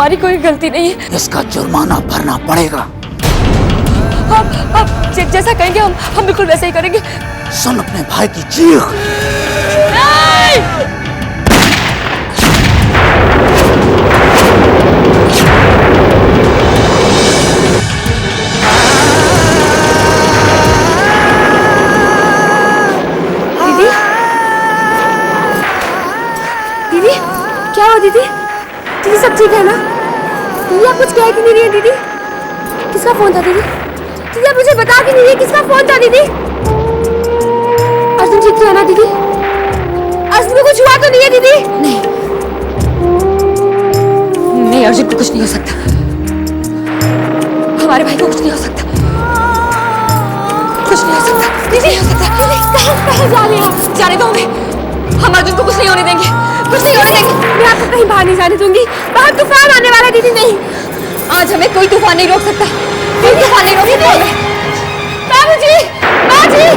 हमारी कोई गलती नहीं है। इसका जुर्माना भरना पड़ेगा। आप जैसा कहेंगे हम बिल्कुल वैसे ही करेंगे। सुन अपने भाई की चीख। दीदी, दीदी क्या हुआ दीदी? दीदी सब ठीक है ना? दीदी आप कुछ कह क्यों नहीं रही है दीदी? किसका फोन था दीदी? दीदी आप मुझे बता क्यों नहीं रही है किसका फोन था दीदी? अर्जुन ठीक तो है ना दीदी? अर्जुन को कुछ हुआ तो नहीं है दीदी? नहीं अर्जुन को कुछ नहीं हो सकता। हमारे भाई को कुछ नहीं हो सकता। कुछ नहीं हो सकता दीदी, हो सकता। दीदी कहाँ जा रही हैं? जाने दो हमें, हम अर्जुन को कुछ नहीं होने देंगे, कुछ नहीं होने देंगे। मैं आपको कहीं बाहर नहीं जाने दूंगी। बाहर तूफान आने वाला है दीदी। नहीं, आज हमें कोई तूफान नहीं रोक सकता। कोई तूफान नहीं रोक सकता हमें। बाबूजी, बाबूजी।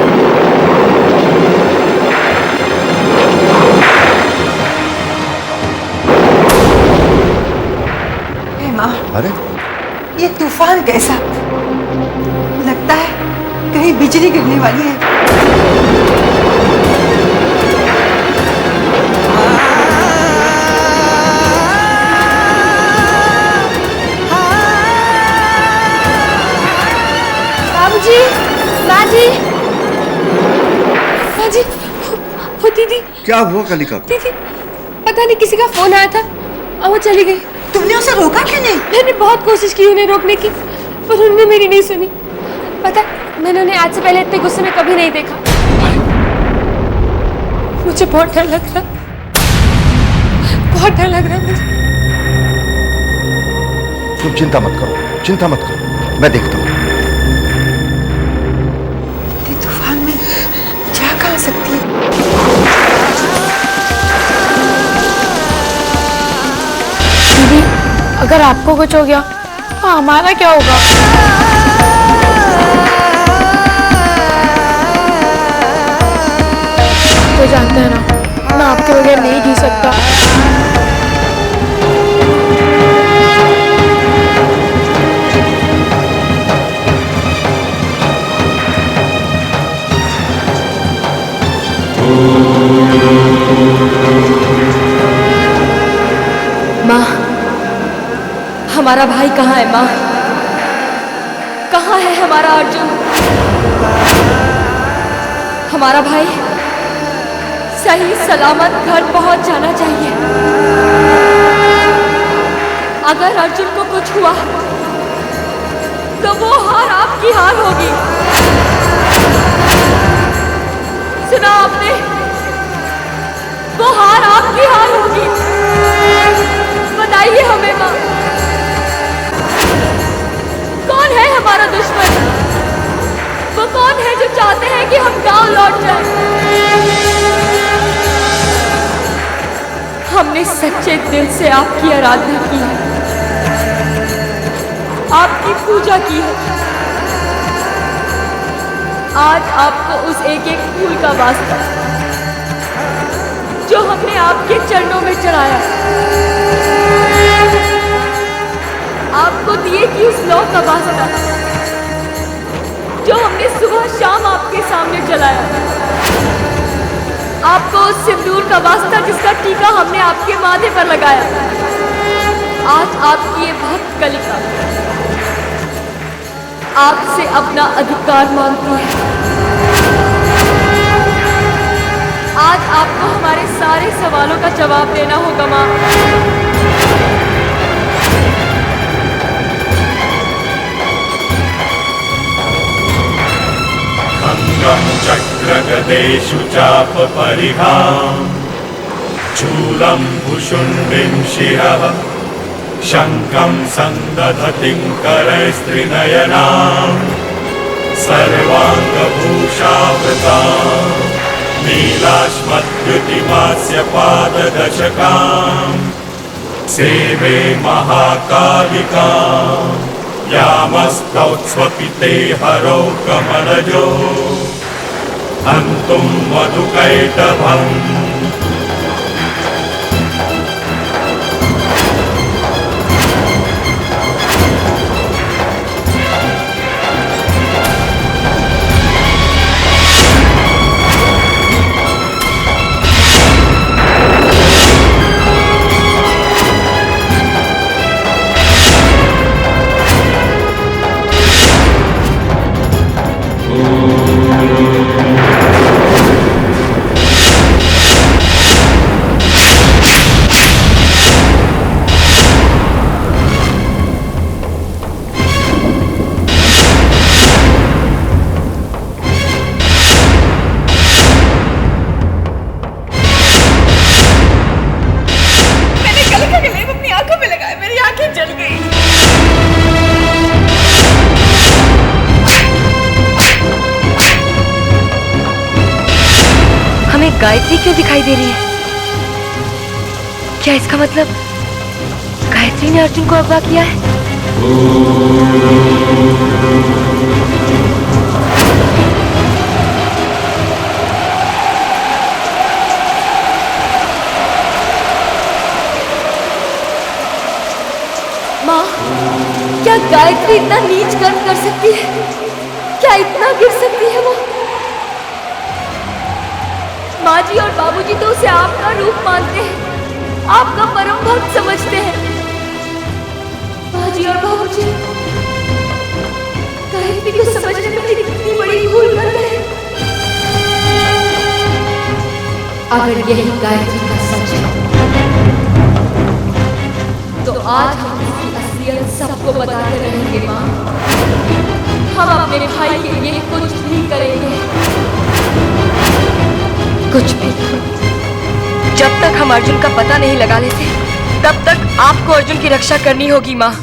माँ, अरे ये तूफान कैसा? लगता है कहीं बिजली गिरने वाली है। बाबूजी, माँ जी, माँ जी, वो दीदी। क्या हुआ कलिका को? दीदी पता नहीं किसी का फोन आया था और वो चली गई। तुमने उसे रोका क्यों नहीं? मैंने बहुत कोशिश की उन्हें रोकने की, पर उन्होंने मेरी नहीं सुनी। पता, मैंने उन्हें आज से पहले इतने गुस्से में कभी नहीं देखा। मुझे बहुत डर लग रहा, बहुत डर लग रहा है मुझे। तुम चिंता मत करो, चिंता मत करो, मैं देखता हूँ। ये तूफान में जा कहाँ सकती है? दीदी अगर आपको कुछ हो गया तो हमारा क्या होगा? तो जानते हैं ना, मैं आपके बगैर नहीं जी सकता। माँ, हमारा भाई कहाँ है? माँ, कहाँ है हमारा अर्जुन? हमारा भाई सही सलामत घर पहुंच जाना चाहिए। अगर अर्जुन को कुछ हुआ तो वो हार आपकी हार होगी। सुना आपने? वो हार आपकी हार होगी। बताइए हमें माँ, कौन है हमारा दुश्मन? वो कौन है जो चाहते हैं कि हम गांव लौट जाएं? हमने सच्चे दिल से आपकी आराधना की है, आपकी पूजा की है। आज आपको उस एक एक फूल का वास्ता जो हमने आपके चरणों में चढ़ाया, आपको दिए कि उस लौ का वास्ता जो हमने सुबह शाम आपके सामने जलाया, आपको उस सिंदूर का वास्ता जिसका टीका हमने आपके माथे पर लगाया। आज आपकी ये भक्त कलिका आपसे अपना अधिकार मांगती है। आज आपको हमारे सारे सवालों का जवाब देना होगा माँ। खङ्गं चक्रगदेषु चापपरिहां चूलं भुषुण्डिं शिरः शङ्खं सन्दधतिं करैस्त्रिनयनां सर्वाङ्गभूषावृतां नीलाश्मद्युतिमास्य पाददशकां सेवे महाकालिकाम् यामस्तौत्स्वपिते हरौ कमलजो हन्तुं मधुकैटभम्। गायत्री क्यों दिखाई दे रही है? क्या इसका मतलब गायत्री ने अर्जुन को अगवा किया है? माँ, क्या गायत्री इतना नीच कर्म कर सकती है? क्या इतना गिर सकती है वो? माँ जी और बाबूजी तो उसे आपका रूप मानते हैं, आपका परम भक्त समझते हैं। माँ जी और बाबूजी गायत्री को समझने में मेरी कितनी बड़ी भूल कर गए। अगर यही गायत्री का सच है तो आज हम इसकी असलियत सबको बताते रहेंगे। माँ, हम अपने भाई के लिए कुछ भी करेंगे, कुछ भी। जब तक हम अर्जुन का पता नहीं लगा लेते तब तक आपको अर्जुन की रक्षा करनी होगी। माँ,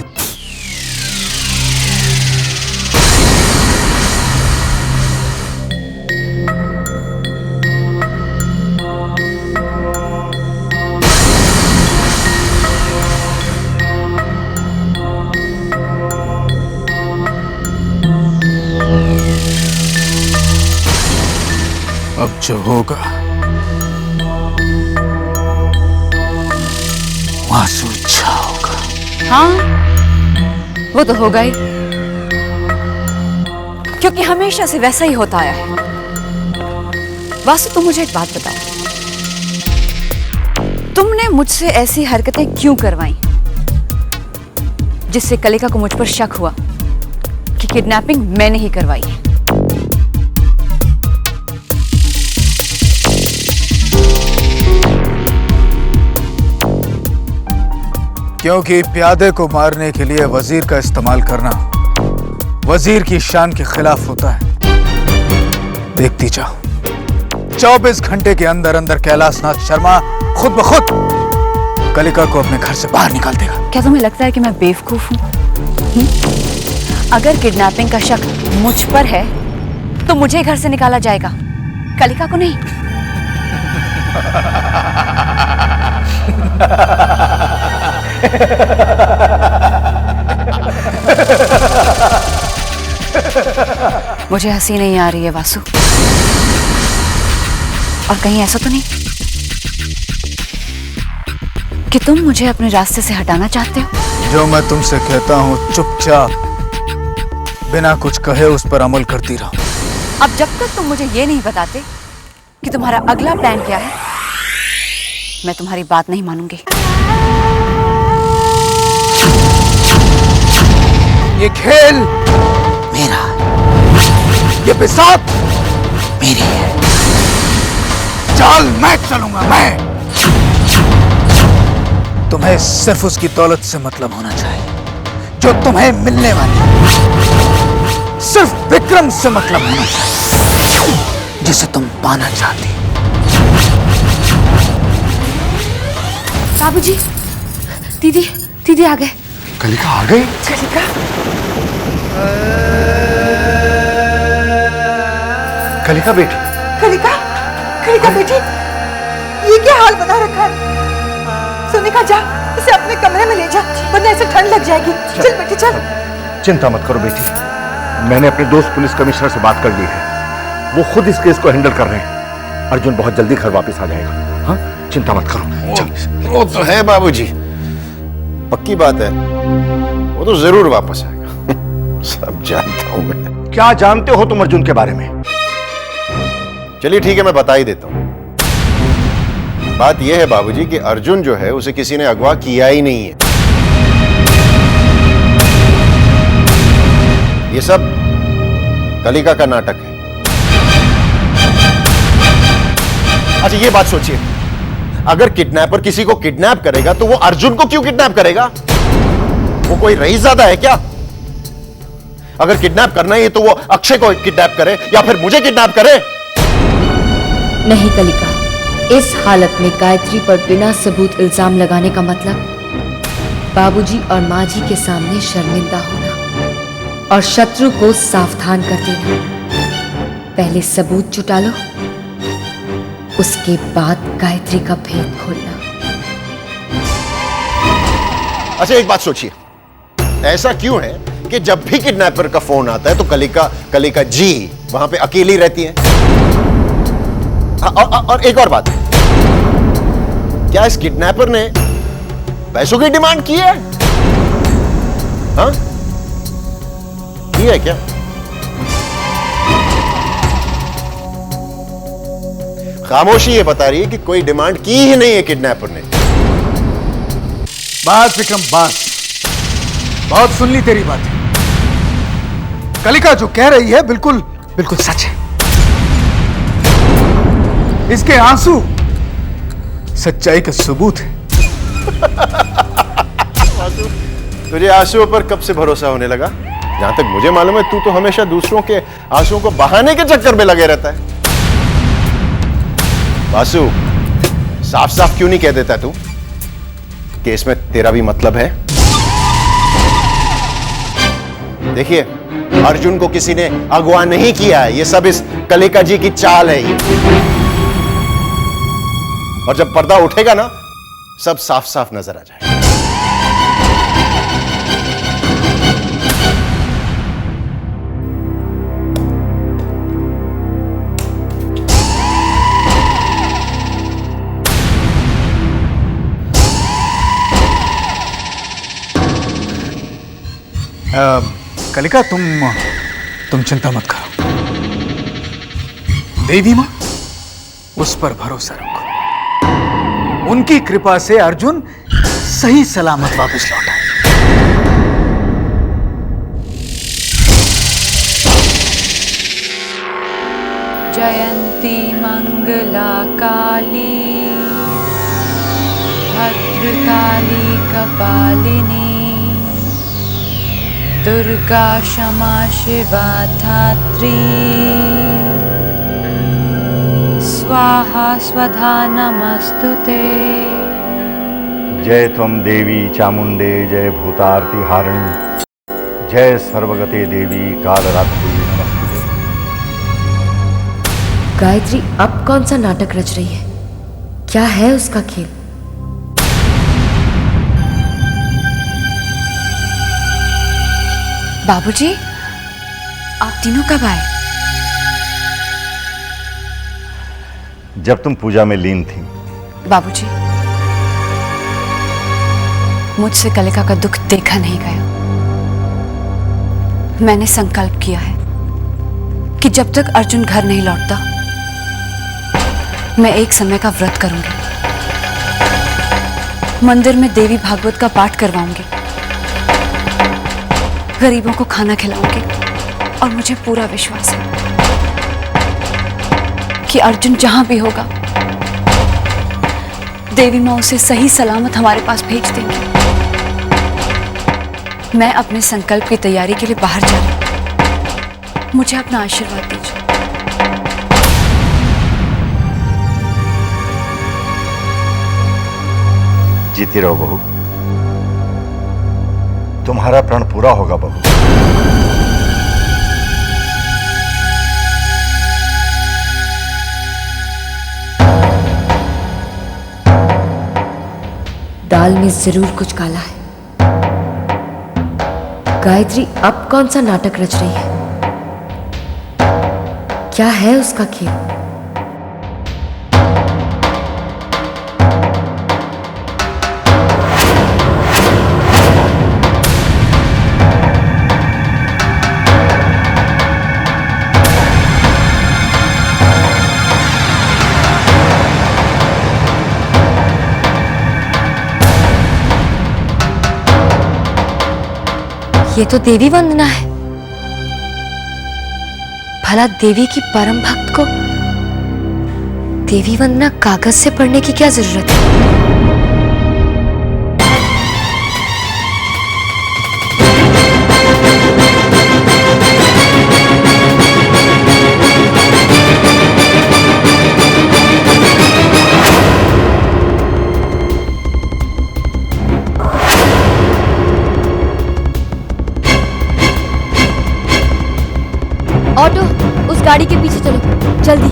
अब जो होगा वासु इच्छा होगा। हाँ, वो तो होगा ही, क्योंकि हमेशा से वैसा ही होता आया है। वासु, तुम मुझे एक बात बताओ, तुमने मुझसे ऐसी हरकतें क्यों करवाई जिससे कलिका को मुझ पर शक हुआ कि किडनैपिंग मैंने ही करवाई है? क्योंकि प्यादे को मारने के लिए वजीर का इस्तेमाल करना वजीर की शान के खिलाफ होता है। देखती जाओ, 24 घंटे के अंदर अंदर कैलाशनाथ शर्मा खुद ब खुद कलिका को अपने घर से बाहर निकाल देगा। क्या तुम्हें लगता है कि मैं बेवकूफ हूं? अगर किडनैपिंग का शक मुझ पर है तो मुझे घर से निकाला जाएगा, कलिका को नहीं। मुझे हंसी नहीं आ रही है वासु, और कहीं ऐसा तो नहीं कि तुम मुझे अपने रास्ते से हटाना चाहते हो? जो मैं तुमसे कहता हूँ चुपचाप बिना कुछ कहे उस पर अमल करती रहो। अब जब तक तुम मुझे ये नहीं बताते कि तुम्हारा अगला प्लान क्या है, मैं तुम्हारी बात नहीं मानूंगी। ये खेल मेरा है, ये बिसात मेरी है, चाल मैं चलूंगा मैं। तुम्हें सिर्फ उसकी दौलत से मतलब होना चाहिए जो तुम्हें मिलने वाली है। सिर्फ विक्रम से मतलब होना चाहिए जिसे तुम पाना चाहती। बाबूजी, दीदी, दीदी आ गए। कलिका आ गई? कलिका? कलिका बेटी। कलिका, कलिका बेटी, ये क्या हाल बना रखा है? सोनिका, जा इसे अपने कमरे में ले जा, वरना इसे ठंड लग जाएगी। चल बेटी चल। चिंता मत करो बेटी, मैंने अपने दोस्त पुलिस कमिश्नर से बात कर ली है, वो खुद इस केस को हैंडल कर रहे हैं। अर्जुन बहुत जल्दी घर वापस आ जाएगा। हाँ, चिंता मत करो। चल। वो तो है बाबूजी, पक्की बात है, वो तो जरूर वापस आएगा। सब जानता हूं मैं। क्या जानते हो तुम अर्जुन के बारे में? चलिए ठीक है, मैं बता ही देता हूं। बात यह है बाबूजी कि अर्जुन जो है उसे किसी ने अगवा किया ही नहीं है। ये सब कलिका का नाटक है। अच्छा ये बात सोचिए, अगर किडनैपर किसी को किडनैप करेगा तो वो अर्जुन को क्यों किडनैप करेगा? वो कोई रईसज़ादा है क्या? अगर किडनैप करना ही है तो वो अक्षय को किडनैप करे या फिर मुझे किडनैप करे। नहीं कलिका, इस हालत में गायत्री पर बिना सबूत इल्जाम लगाने का मतलब बाबूजी और माँ जी के सामने शर्मिंदा होना और शत्रु को सावधान कर देना। पहले सबूत जुटा लो, उसके बाद गायत्री का भेद खोलना। अच्छा एक बात सोचिए, ऐसा क्यों है कि जब भी किडनैपर का फोन आता है तो कलिका जी वहां पे अकेली रहती है? और एक और बात, क्या इस किडनैपर ने पैसों की डिमांड की है? हाँ, की है क्या? खामोशी ये बता रही है कि कोई डिमांड की ही नहीं है किडनैपर ने। बात विक्रम बात, बहुत सुन ली तेरी बात। कलिका जो कह रही है बिल्कुल बिल्कुल सच है। इसके आंसू सच्चाई का सबूत है। तुझे आंसुओं पर कब से भरोसा होने लगा? जहां तक मुझे मालूम है तू तो हमेशा दूसरों के आंसुओं को बहाने के चक्कर में लगे रहता है। वासु, साफ साफ क्यों नहीं कह देता तू कि इसमें तेरा भी मतलब है? देखिए, अर्जुन को किसी ने अगवा नहीं किया है, ये सब इस कलिका जी की चाल है ये। और जब पर्दा उठेगा ना, सब साफ साफ नजर आ जाएगा। कलिका तुम चिंता मत करो। देवी मां, उस पर भरोसा रखो। उनकी कृपा से अर्जुन सही सलामत वापस लौटा। जयंती मंगला काली भद्रकाली कपालिनी दुर्गा क्षमा शिवा धात्री स्वाहा स्वधा नमस्तुते। जय त्वं देवी चामुंडे जय भूतार्ति हारिणी जय सर्वगते देवी कालरात्रि नमस्तुते। गायत्री अब कौन सा नाटक रच रही है? क्या है उसका खेल? बाबूजी, आप तीनों कब आए? जब तुम पूजा में लीन थी। बाबूजी, मुझसे कलिका का दुख देखा नहीं गया। मैंने संकल्प किया है कि जब तक अर्जुन घर नहीं लौटता, मैं एक समय का व्रत करूंगी। मंदिर में देवी भागवत का पाठ करवाऊंगी, गरीबों को खाना खिलाऊंगी और मुझे पूरा विश्वास है कि अर्जुन जहां भी होगा, देवी मां उसे सही सलामत हमारे पास भेज देंगी। मैं अपने संकल्प की तैयारी के लिए बाहर जा रही हूं। मुझे अपना आशीर्वाद दीजिए। जीती रहो बहू, तुम्हारा प्रण पूरा होगा बहू। दाल में जरूर कुछ काला है। गायत्री अब कौन सा नाटक रच रही है? क्या है उसका खेल? ये तो देवी वंदना है। भला देवी की परम भक्त को देवी वंदना कागज से पढ़ने की क्या जरूरत है? ऑटो, उस गाड़ी के पीछे चलो, जल्दी।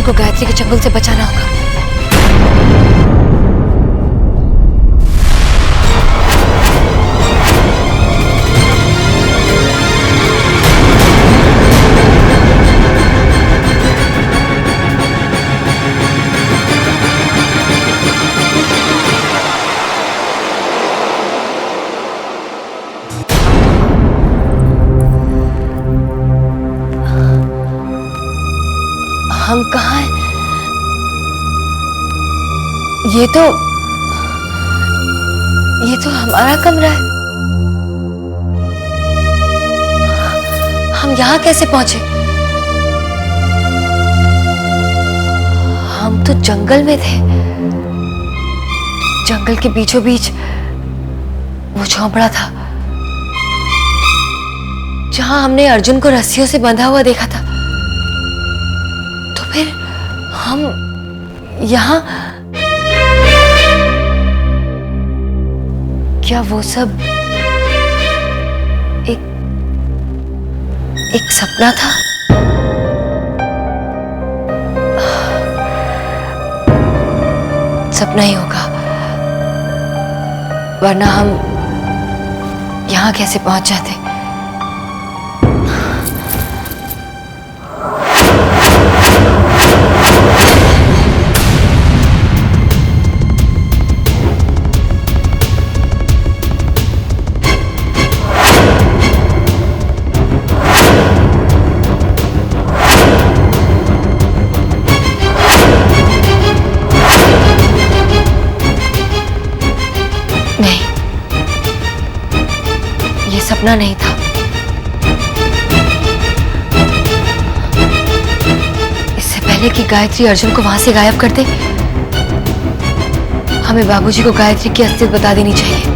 को गायत्री के चंगुल से बचाना होगा। हम कहाँ हैं? ये तो हमारा कमरा है। हम यहाँ कैसे पहुंचे? हम तो जंगल में थे। जंगल के बीचों बीच वो झोंपड़ा था जहां हमने अर्जुन को रस्सियों से बंधा हुआ देखा था। फिर हम यहाँ, क्या वो सब एक सपना था? सपना ही होगा, वरना हम यहाँ कैसे पहुंच जाते? सपना नहीं था। इससे पहले कि गायत्री अर्जुन को वहां से गायब कर दे, हमें बाबूजी को गायत्री की असलियत बता देनी चाहिए।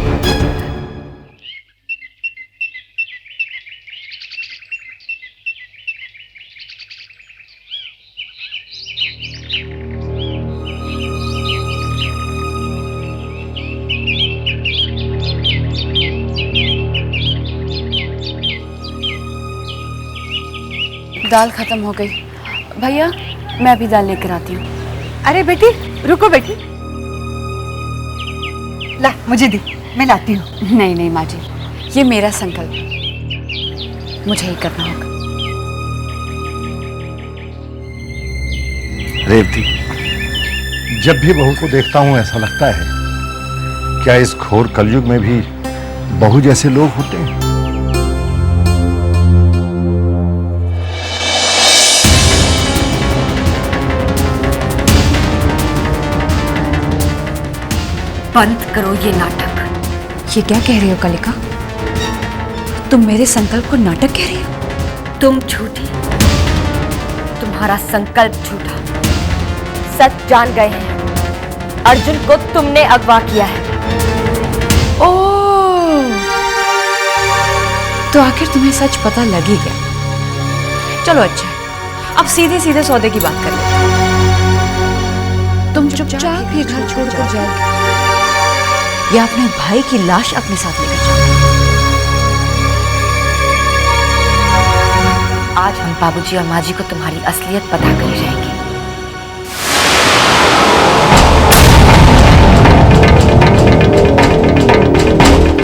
दाल खत्म हो गई। भैया मैं अभी दाल लेकर आती हूँ। अरे बेटी रुको बेटी, ला मुझे दी, मैं लाती हूँ। नहीं नहीं माँ जी, ये मेरा संकल्प, मुझे ही करना होगा। रेवती, जब भी बहू को देखता हूँ ऐसा लगता है, क्या इस घोर कलयुग में भी बहू जैसे लोग होते हैं? बंद करो ये नाटक। ये क्या कह रही हो कलिका? तुम मेरे संकल्प को नाटक कह रही हो? तुम झूठी, तुम्हारा संकल्प झूठा। सच जान गए हैं, अर्जुन को तुमने अगवा किया है। ओह, तो आखिर तुम्हें सच पता लग ही गया। चलो अच्छा है, अब सीधे सीधे सौदे की बात कर लेते हैं। तुम चुपचाप ये घर छोड़कर जाओगे या अपने भाई की लाश अपने साथ लेकर जाओगे? आज हम बाबूजी और माँ जी को तुम्हारी असलियत पता कर ही जाएंगे।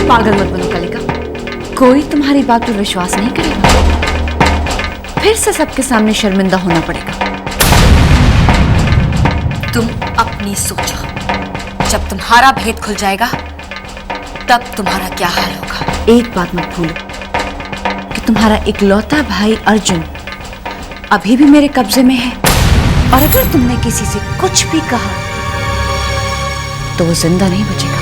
पागल मत बनो कलिका, कोई तुम्हारी बात पर विश्वास नहीं करेगा। फिर से सबके सामने शर्मिंदा होना पड़ेगा। तुम अपनी सोचो, जब तुम्हारा भेद खुल जाएगा तब तुम्हारा क्या हाल होगा। एक बात मत भूलो कि तुम्हारा इकलौता भाई अर्जुन अभी भी मेरे कब्जे में है, और अगर तुमने किसी से कुछ भी कहा तो वो जिंदा नहीं बचेगा।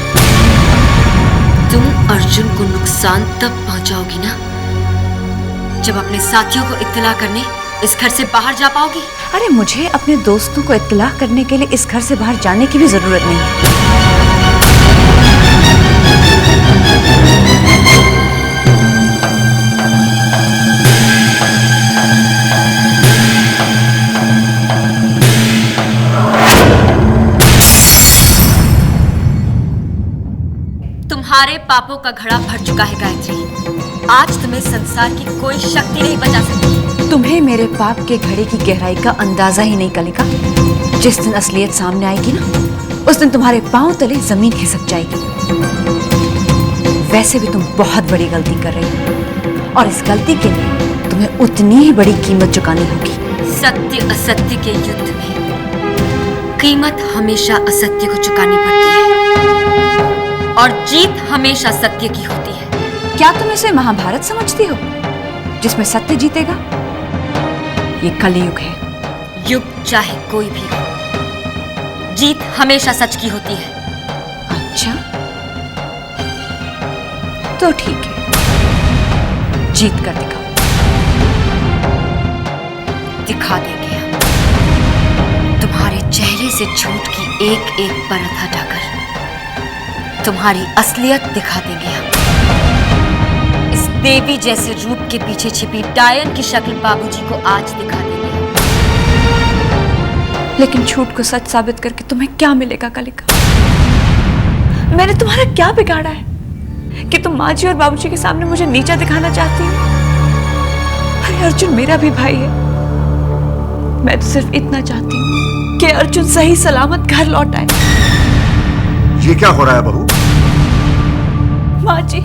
तुम अर्जुन को नुकसान तब पहुंचाओगी ना जब अपने साथियों को इत्तला करने इस घर से बाहर जा पाओगी। अरे मुझे अपने दोस्तों को इत्तला करने के लिए इस घर से बाहर जाने की भी जरूरत नहीं है। तुम्हारे पापों का घड़ा भर चुका है गायत्री। आज तुम्हें संसार की कोई शक्ति नहीं बचा सकती। तुम्हें मेरे पाप के घड़े की गहराई का अंदाजा ही नहीं कलिका। जिस दिन असलियत सामने आएगी ना, उस दिन तुम्हारे पांव तले जमीन खिसक जाएगी। वैसे भी तुम बहुत बड़ी गलती कर रही हो और इस गलती के लिए तुम्हें उतनी ही बड़ी कीमत चुकानी होगी। सत्य असत्य के युद्ध में कीमत हमेशा असत्य को चुकानी पड़ती है और जीत हमेशा सत्य की होती है। क्या तुम इसे महाभारत समझती हो जिसमें सत्य जीतेगा? ये कलयुग है। युग चाहे कोई भी हो, जीत हमेशा सच की होती है। अच्छा, तो ठीक है, जीत कर दिखाओ। दिखा देंगे हम। तुम्हारे चेहरे से झूठ की एक एक परत हटाकर तुम्हारी असलियत दिखा देंगे हम। इस देवी जैसे रूप के पीछे छिपी डायन की शक्ल बाबूजी को आज दिखा देंगे हम। लेकिन झूठ को सच साबित करके तुम्हें क्या मिलेगा कलिका? मैंने तुम्हारा क्या बिगाड़ा है कि तुम माँ जी और बाबूजी के सामने मुझे नीचा दिखाना चाहती हो? अरे अर्जुन मेरा भी भाई है। मैं तो सिर्फ इतना चाहती हूँ कि अर्जुन सही सलामत घर लौट आए। ये क्या हो रहा है बहू? माँ जी,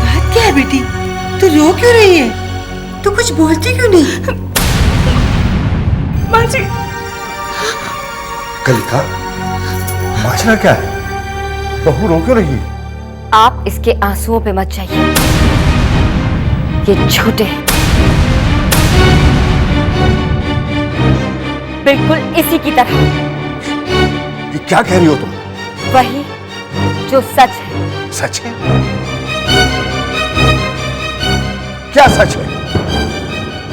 बात क्या है बेटी? तू रो क्यों रही है? तू कुछ बोलती क्यों नहीं? माँ जी, कलिका, माजरा क्या है? बहू रो क्यों रही है? आप इसके आंसुओं पे मत जाइए, ये झूठे हैं। बिल्कुल इसी की तरह। ये क्या कह रही हो तुम? वही जो सच है। सच है? क्या सच है?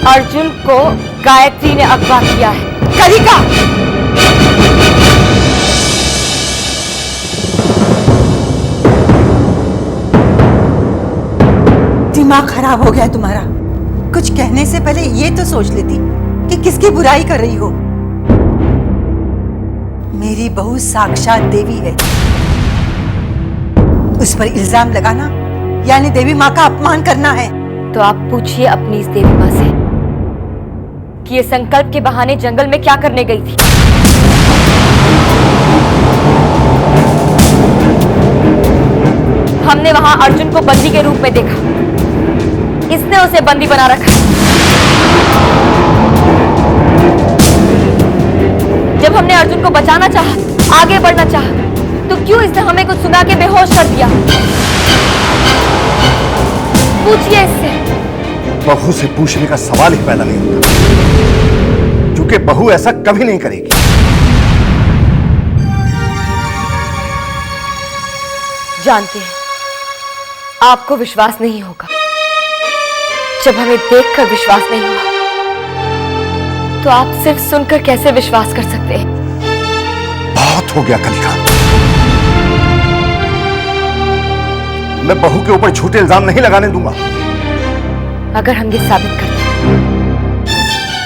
अर्जुन को गायत्री ने अगवा किया है। कलिका! दिमाग खराब हो गया तुम्हारा। कुछ कहने से पहले ये तो सोच लेती कि किसकी बुराई कर रही हो। मेरी बहू साक्षात देवी है। उस पर इल्जाम लगाना यानी देवी माँ का अपमान करना है। तो आप पूछिए अपनी इस देवी माँ से कि ये संकल्प के बहाने जंगल में क्या करने गई थी। हमने वहां अर्जुन को बंदी के रूप में देखा। इसने उसे बंदी बना रखा। जब हमने अर्जुन को बचाना चाहा, आगे बढ़ना चाहा, तो क्यों इसने हमें कुछ सुना के बेहोश कर दिया? पूछिए इससे। बहू से पूछने का सवाल ही पैदा नहीं होता, क्योंकि बहू ऐसा कभी नहीं करेगी। जानते हैं, आपको विश्वास नहीं होगा। जब हमें देखकर विश्वास नहीं हुआ, तो आप सिर्फ सुनकर कैसे विश्वास कर सकते हैं? बहुत हो गया कलिका। मैं बहू के ऊपर झूठे इल्जाम नहीं लगाने दूंगा। अगर हम ये साबित करते हैं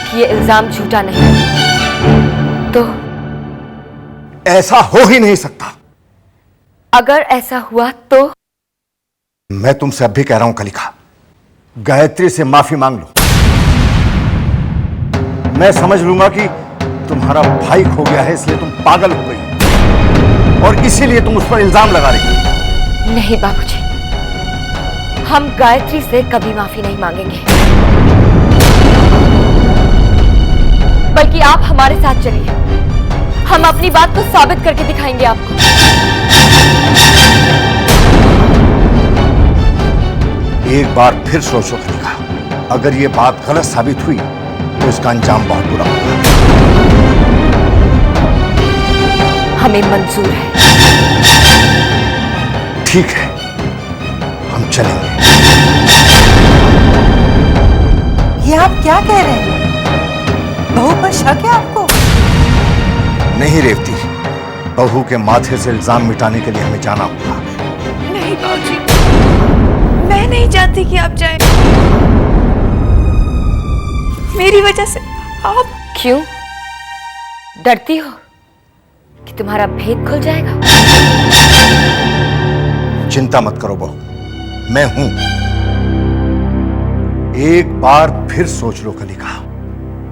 कि ये इल्जाम झूठा नहीं, तो ऐसा हो ही नहीं सकता। अगर ऐसा हुआ तो मैं तुमसे अब भी कह रहा हूं कलिका, गायत्री से माफी मांग लो। मैं समझ लूंगा कि तुम्हारा भाई खो गया है, इसलिए तुम पागल हो गई और इसीलिए तुम उस पर इल्जाम लगा रही हो। नहीं बाबूजी, हम गायत्री से कभी माफी नहीं मांगेंगे, बल्कि आप हमारे साथ चलिए। हम अपनी बात को साबित करके दिखाएंगे आपको। एक बार फिर सोचो कलिका, अगर ये बात गलत साबित हुई तो इसका अंजाम बहुत बुरा होगा। हमें मंजूर है। ठीक है, हम चलेंगे। ये आप क्या कह रहे हैं? बहू पर शक है आपको? नहीं रेवती, बहू के माथे से इल्जाम मिटाने के लिए हमें जाना होगा। नहीं बाबूजी, मैं नहीं चाहती कि आप जाएं। मेरी वजह से आप। क्यों डरती हो कि तुम्हारा भेद खुल जाएगा? चिंता मत करो बहू, मैं हूं। एक बार फिर सोच लो कलिका।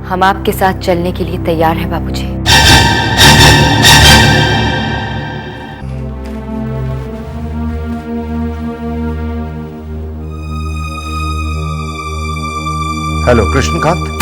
हम आपके साथ चलने के लिए तैयार हैं बाबूजी। हेलो कृष्णकांत।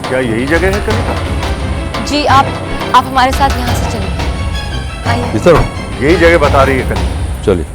क्या यही जगह है कलिका? जी आप हमारे साथ यहाँ से चलिए। आइए। इधर यही जगह बता रही है कलिका। चलिए।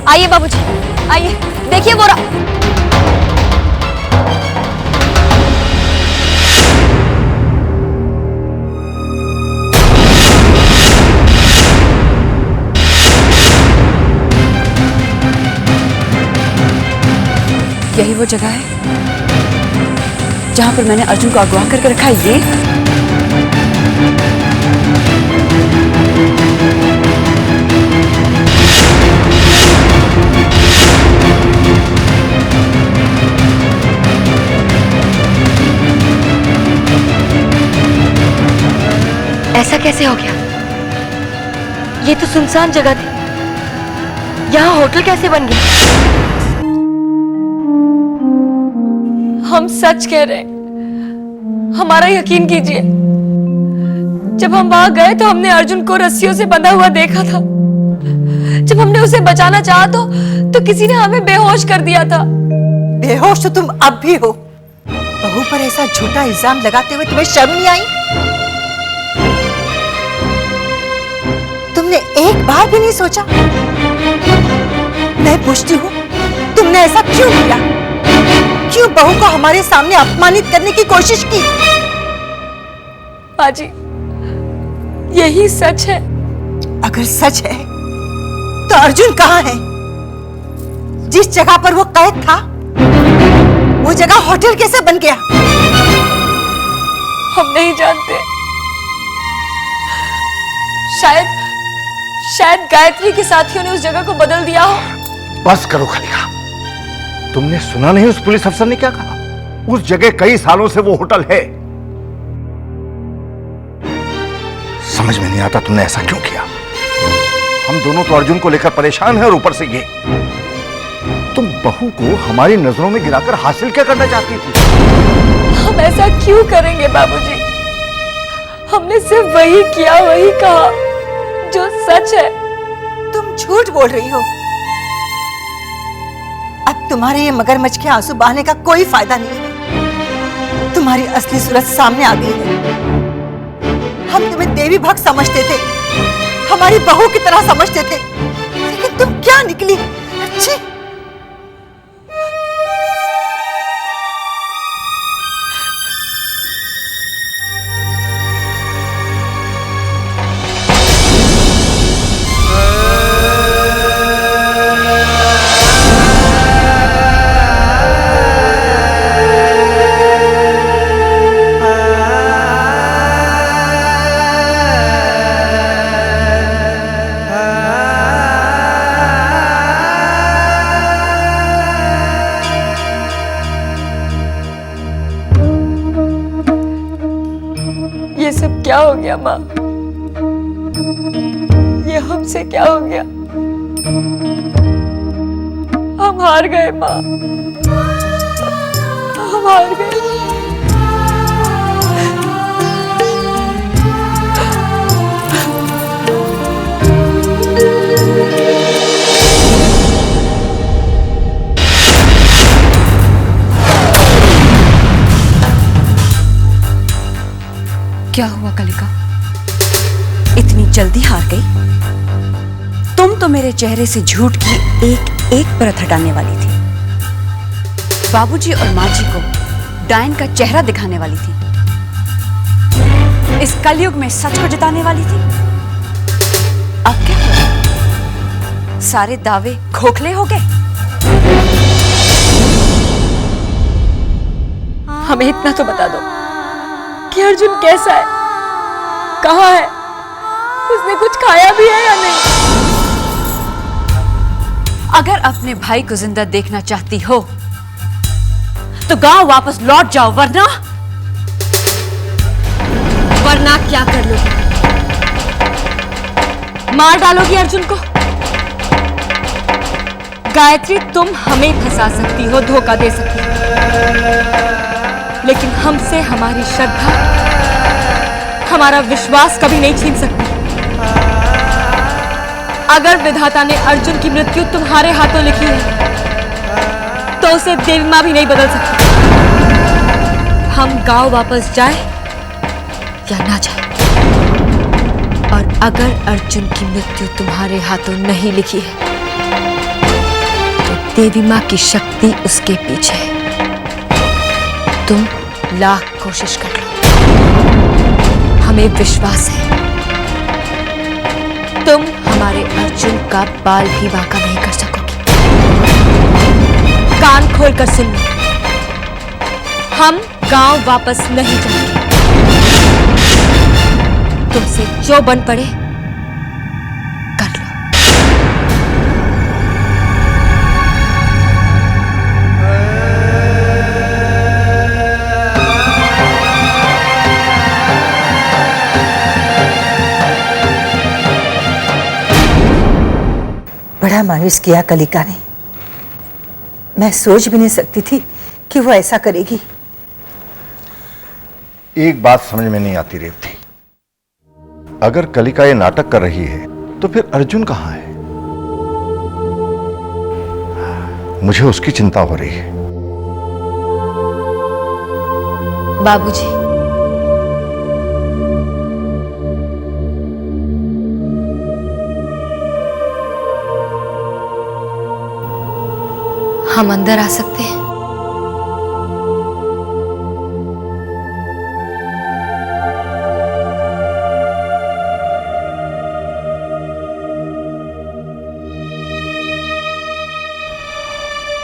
आइए बाबूजी, आइए देखिए बोरा। यही वो जगह है जहां पर मैंने अर्जुन को अगवा करके रखा है। ये ऐसा कैसे हो गया? ये तो सुनसान जगह थी, यहाँ होटल कैसे बन गया? हम सच कह रहे हैं, हमारा यकीन कीजिए। जब हम वहां गए तो हमने अर्जुन को रस्सियों से बंधा हुआ देखा था। जब हमने उसे बचाना चाहा तो किसी ने हमें बेहोश कर दिया था। बेहोश तो तुम अब भी हो। बहू पर ऐसा झूठा इल्जाम लगाते हुए तुम्हें शर्म नहीं आई? तुमने एक बार भी नहीं सोचा? मैं पूछती हूँ, तुमने ऐसा क्यों किया? क्यों बहू को हमारे सामने अपमानित करने की कोशिश की? बाजी, यही सच है। अगर सच है तो अर्जुन कहाँ है? जिस जगह पर वो कैद था, वो जगह होटल कैसे बन गया? हम नहीं जानते। शायद गायत्री के साथियों ने उस जगह को बदल दिया हो। बस करो कलिका। तुमने सुना नहीं उस पुलिस अफसर ने क्या कहा? उस जगह कई सालों से वो होटल है। समझ में नहीं आता तुमने ऐसा क्यों किया। हम दोनों तो अर्जुन को लेकर परेशान हैं और ऊपर से ये तुम बहू को हमारी नजरों में गिराकर हासिल क्या करना चाहती थी? हम ऐसा क्यों करेंगे बाबूजी? हमने सिर्फ वही किया, वही कहा जो सच है। तुम झूठ बोल रही हो। अब तुम्हारे ये मगरमच्छ के आंसू बहाने का कोई फायदा नहीं है। तुम्हारी असली सूरत सामने आ गई है। हम तुम्हें देवी भक्त समझते थे, हमारी बहू की तरह समझते थे, लेकिन तुम क्या निकली? अच्छी ये सब क्या हो गया माँ? ये हमसे क्या हो गया? हम हार गए माँ, हम हार गए। क्या हुआ कलिका? इतनी जल्दी हार गई? तुम तो मेरे चेहरे से झूठ की एक एक परत हटाने वाली थी, बाबूजी और माँ जी को डायन का चेहरा दिखाने वाली थी, इस कलयुग में सच को जिताने वाली थी। अब क्या हुआ? सारे दावे खोखले हो गए। हमें इतना तो बता दो कि अर्जुन कैसा है, कहाँ है, उसने कुछ खाया भी है या नहीं? अगर अपने भाई को जिंदा देखना चाहती हो तो गांव वापस लौट जाओ, वरना क्या कर लोगी? मार डालोगी अर्जुन को? गायत्री, तुम हमें फंसा सकती हो, धोखा दे सकती हो, लेकिन हमसे हमारी श्रद्धा, हमारा विश्वास कभी नहीं छीन सकती। अगर विधाता ने अर्जुन की मृत्यु तुम्हारे हाथों लिखी है तो उसे देवी मां भी नहीं बदल सकती। हम गांव वापस जाए या ना जाए, और अगर अर्जुन की मृत्यु तुम्हारे हाथों नहीं लिखी है तो देवी मां की शक्ति उसके पीछे है। तुम लाख कोशिश कर लो, हमें विश्वास है तुम हमारे अर्जुन का बाल भी वाका नहीं कर सकोगी। कान खोलकर सुन लो, हम गांव वापस नहीं जाएंगे। तुमसे जो बन पड़े कर लो। बड़ा मायूस किया कलिका ने। मैं सोच भी नहीं सकती थी कि वो ऐसा करेगी। एक बात समझ में नहीं आती रेवती, अगर कलिका ये नाटक कर रही है तो फिर अर्जुन कहां है? मुझे उसकी चिंता हो रही है। बाबूजी, हम अंदर आ सकते हैं?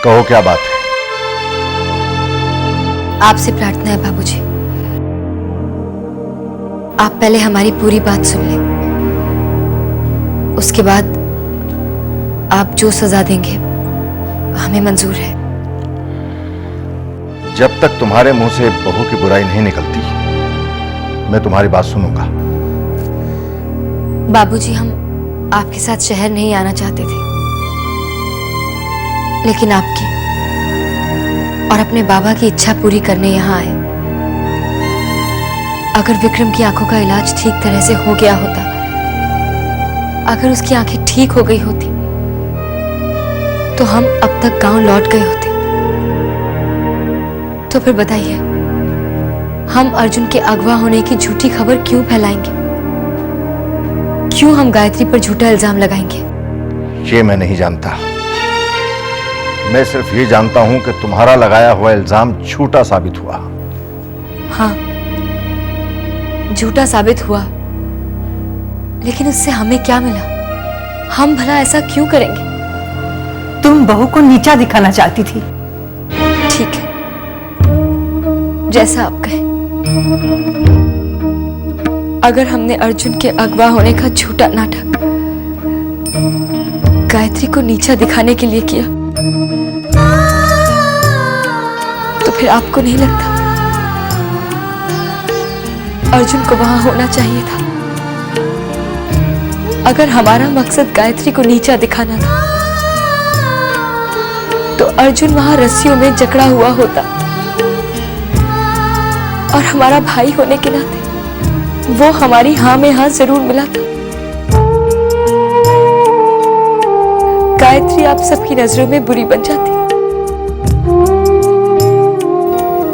कहो क्या बात है? आपसे प्रार्थना है बाबूजी, आप पहले हमारी पूरी बात सुन लें, उसके बाद आप जो सजा देंगे हमें मंजूर है। जब तक तुम्हारे मुंह से बहू की बुराई नहीं निकलती मैं तुम्हारी बात सुनूंगा। बाबूजी, हम आपके साथ शहर नहीं आना चाहते थे, लेकिन आपकी और अपने बाबा की इच्छा पूरी करने यहाँ आए। अगर विक्रम की आंखों का इलाज ठीक तरह से हो गया होता, अगर उसकी आंखें ठीक हो गई होती तो हम अब तक गांव लौट गए होते। तो फिर बताइए, हम अर्जुन के अगवा होने की झूठी खबर क्यों फैलाएंगे? क्यों हम गायत्री पर झूठा इल्जाम लगाएंगे? ये मैं नहीं जानता। मैं सिर्फ ये जानता हूं कि तुम्हारा लगाया हुआ इल्जाम झूठा साबित हुआ। हाँ, झूठा साबित हुआ, लेकिन उससे हमें क्या मिला? हम भला ऐसा क्यों करेंगे? तुम बहू को नीचा दिखाना चाहती थी। ठीक है, जैसा आप कहें। अगर हमने अर्जुन के अगवा होने का झूठा नाटक गायत्री को नीचा दिखाने के लिए किया, तो फिर आपको नहीं लगता अर्जुन को वहां होना चाहिए था? अगर हमारा मकसद गायत्री को नीचा दिखाना था तो अर्जुन वहां रस्सियों में जकड़ा हुआ होता, और हमारा भाई होने के नाते वो हमारी हाँ में हाँ जरूर मिला था। गायत्री आप सबकी नजरों में बुरी बन जाती,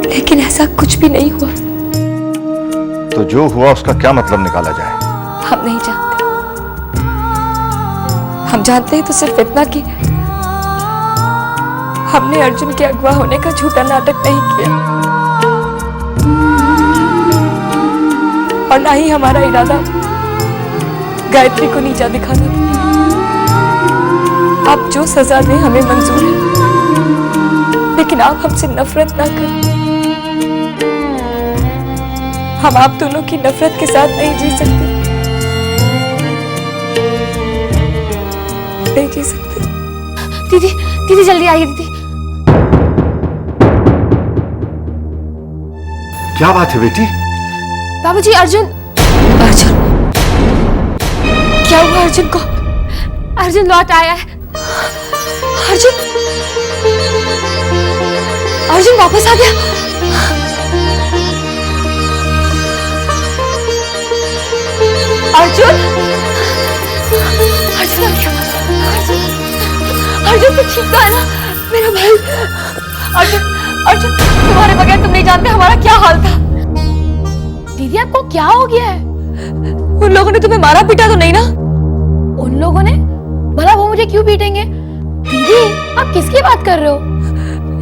लेकिन ऐसा कुछ भी नहीं हुआ। तो जो हुआ उसका क्या मतलब निकाला जाए? हम नहीं जानते। हम जानते हैं तो सिर्फ इतना कि हमने अर्जुन के अगवा होने का झूठा नाटक नहीं किया और ना ही हमारा इरादा गायत्री को नीचा दिखाना था। आप जो सजा दें हमें मंजूर है, लेकिन आप हमसे नफरत ना करें। हम आप दोनों की नफरत के साथ नहीं जी सकते, नहीं जी सकते। दीदी, दीदी जल्दी आइए दीदी। क्या बात है बेटी? बाबूजी, अर्जुन क्या हुआ? अर्जुन को? अर्जुन लौट आया है। अर्जुन वापस आ गया। अर्जुन आ गया। अर्जुन तो ठीक है ना मेरा भाई? अर्जुन तुम्हारे बगैर तुम नहीं जानते हमारा क्या हाल था। दीदी आपको क्या हो गया है? उन लोगों ने तुम्हें मारा पीटा तो नहीं ना? उन लोगों ने? भला वो मुझे क्यों पीटेंगे? दीदी आप किसकी बात कर रहे हो?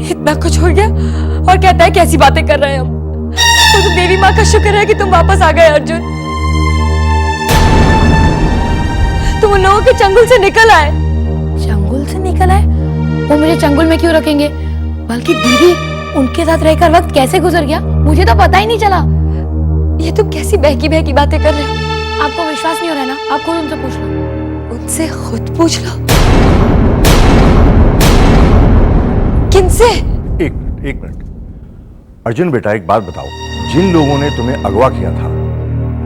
इतना कुछ हो गया और कहता है कैसी बातें कर रहे हैं हम। तो देवी माँ का शुक्र है कि तुम वापस आ गए अर्जुन। तुम उन लोगों के चंगुल से निकल आए। चंगुल से निकल आए? वो मुझे चंगुल में क्यों रखेंगे? बल्कि दीदी उनके साथ रहकर वक्त कैसे गुजर गया मुझे तो पता ही नहीं चला। ये तुम कैसी बहकी बहकी बातें कर रहे हो? आपको विश्वास नहीं हो रहा है ना? आप खुद उनसे पूछ लो। उनसे खुद पूछ लो? किनसे? एक मिनट अर्जुन बेटा, एक बात बताओ, जिन लोगों ने तुम्हें अगवा किया था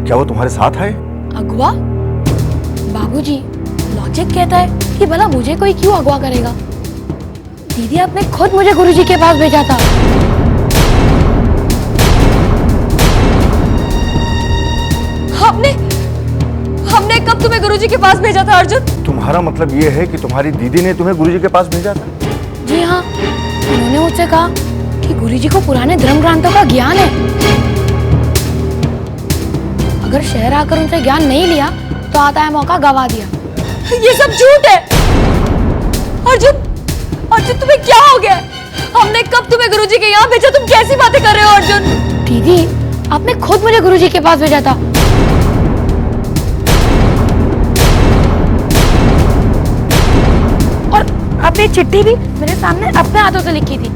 क्या वो तुम्हारे साथ आए? अगवा? बाबूजी, लॉजिक कहता है कि भला मुझे कोई क्यों अगवा करेगा? दीदी आपने खुद मुझे गुरुजी के पास भेजा था। हमने कब तुम्हें गुरुजी के पास भेजा था अर्जुन? तुम्हारा मतलब ये है कि तुम्हारी दीदी ने तुम्हें गुरुजी के पास भेजा था? जी हाँ, उन्होंने मुझसे कहा कि गुरुजी को पुराने धर्म ग्रंथों का ज्ञान है। अगर शहर आकर उनसे ज्ञान नहीं लिया तो आता है मौका गवा दिया। ये सब झूठ है। अर्जुन तुम्हें क्या हो गया? हमने कब तुम्हें गुरुजी के यहाँ भेजा? तुम कैसी बातें कर रहे हो अर्जुन? दीदी आपने खुद मुझे गुरुजी के पास भेजा था। और आपने चिट्ठी भी मेरे सामने अपने हाथों से लिखी थी।